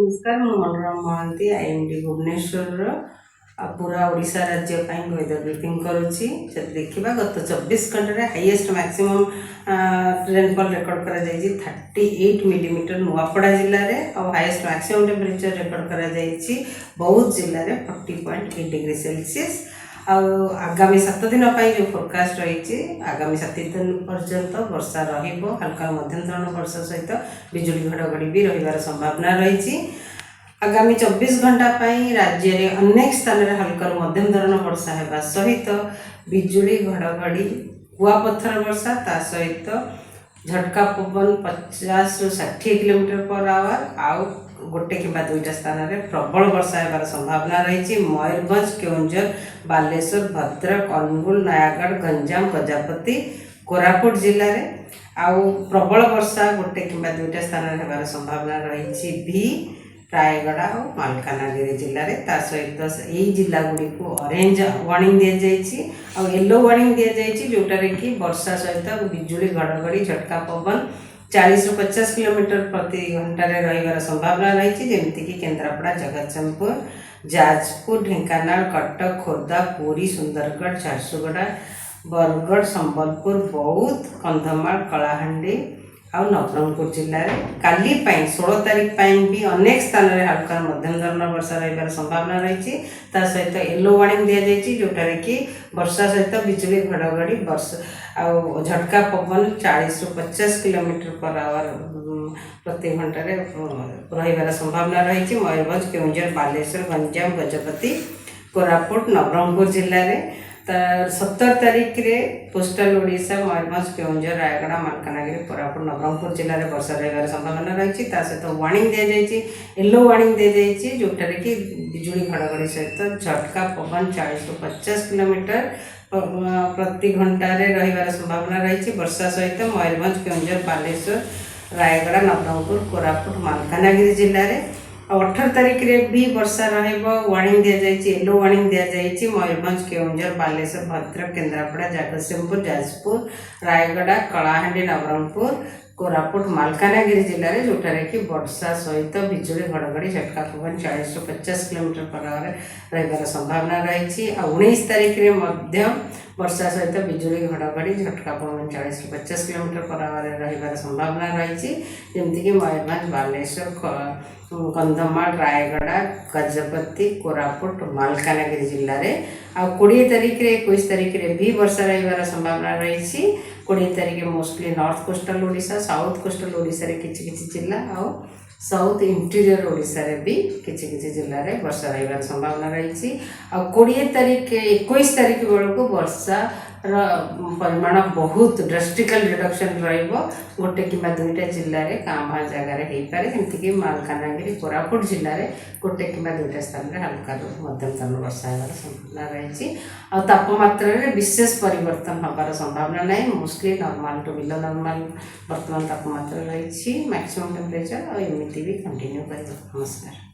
नमस्कार मु मनोरमा महांती आईएमडी भुवनेश्वर पूरा ओडिशा राज्य वेदर ब्रीफिंग करुच्ची देखा गत 24 घंटे हाईएस्ट मैक्सिमम रेनफॉल रेकॉर्ड करा 38 मिलीमीटर नुआपड़ा जिले में और हाईएस्ट मैक्सिमम टेम्परेचर रेकॉर्ड करा बौद्ध जिले में 40.8 डिग्री सेल्सियस। आगामी 7 दिन जो फोरकास्ट रही आगामी 7 दिन पर्यंत वर्षा हल्का मध्यम धरण वर्षा सहित बिजुली घड़घड़ी भी रही संभावना रही। आगामी 24 घंटा राज्य में अनेक स्थान में हल्का मध्यम धरण वर्षा होगा सहित बिजुली घड़घड़ी कुआपथर वर्षा ता सहित झटका पवन 50 ରୁ 60 किलोमीटर पर आवर आउ गोटे कि दुईटा स्थान में प्रबल वर्षा होगार संभावना रही। मयूरभंज केउंझर बालेश्वर भद्रक अनुगुल नयागढ़ गंजाम गजपति कोरापुट जिले में आउ प्रबल वर्षा गोटे कि दुईटा स्थान में होगार संभावना रही। भी रायगढ़ और मालकानगिरी जिले में ता सहित यही जिला गुड़ी को ऑरेंज वार्निंग दि जाइए और येलो वार्निंग दि जाइए जोटारे कि वर्षा सहित बिजुली घड़घड़ी झटका पवन 40 ରୁ 50 किलोमीटर प्रति घंटा रही संभावना रही। जमीक केन्द्रापड़ा जगतसिंहपुर जाजपुर ढेंकानाल कटक खोर्धा पुरी सुंदरगढ़ झारसुगुड़ा बरगढ़ संबलपुर बौद्ध कंधमाल कलाहांडी और नवरंगपुर जिले में काली 16 तारीख भी अनेक स्थान में हल्का मध्यम धरण वर्षा रही संभावना रही। सहित येलो वार्निंग दि जाइए जोटारे कि वर्षा सहित बिजुली घड़घड़ी वर्षा आ झटका पवन 40 ରୁ 50 किलोमीटर पर आवर प्रति घंटा रही संभावना रही। मयूरभंज केउंझर बालेश्वर गंजाम गजपति कोरापुट नवरंगपुर जिले में 17 तारीख रे पोस्टल ओडिशा मयूरभंज केउंझर रायगढ़ मालकानगिरी कोरापुट नवरंगपुर जिले में वर्षा रही संभावना रही। सहित वार्निंग दि जाइए येलो वार्निंग दि जाइए जोटारे कि बिजुली घड़घड़ी सहित झटका पवन 40 ରୁ 50 किलोमीटर प्रति घंटा रही संभावना रही। वर्षा सहित मयूरभंज केउंझर बालेश्वर रायगढ़ नवरंगपुर कोरापुट मालकानगिरी जिले में 18 तारीख रे भी वर्षा वार्निंग दि जाइए येलो वार्निंग दि जाइए मयूरभंज केउंझर बालेश्वर भद्रक केन्द्रापड़ा जगतसिंहपुर जाजपुर रायगढ़ कलाहांडी नवरंगपुर कोरापुट मालकानगिरी जिले में जोटारे कि वर्षा सहित बिजुली घड़घड़ी झटका पवन 40 ରୁ 50 किलोमीटर पर आवर रही संभावना रही। 19 तारीख रे मध्यम वर्षा सहित बिजुली घड़घड़ी झटका पवन 40 ରୁ 50 किलोमीटर पर आवर रही संभावना रही। जमीक मयूरभंज बालेश्वर कंधमाल रायगढ़ गजपति कोरापुट मालकानगिरी जिले में आ 20 तारीख रे 21 तारीख रे भी वर्षा रही संभावना रही। 20 तारीख mostly north coastal Odisha south coastal Odisha रे किछि जिला और साउथ इंटीरियर ओडिशा रे भी किछि जिले में वर्षा रही संभावना रही। आ 20 तारीख 21 तारीख बेलू वर्षा परिमाण बहुत ड्रास्टिकल रिडक्शन रोटे कि दुईटा जिले में काँ भाँ जगार हो पाए जमीक मालकानगिरी कोरापुट जिले में गोटे कि दुईटा स्थान में हल्का मध्यम धरण वर्षा होगार संभावना रही। तापमात्रा विशेष परिवर्तन होबार संभावना ना mostly normal to below normal वर्तमान तापमात्रा रही मैक्सिमम टेम्परेचर और एमती भी कंटिन्यू कर। नमस्कार।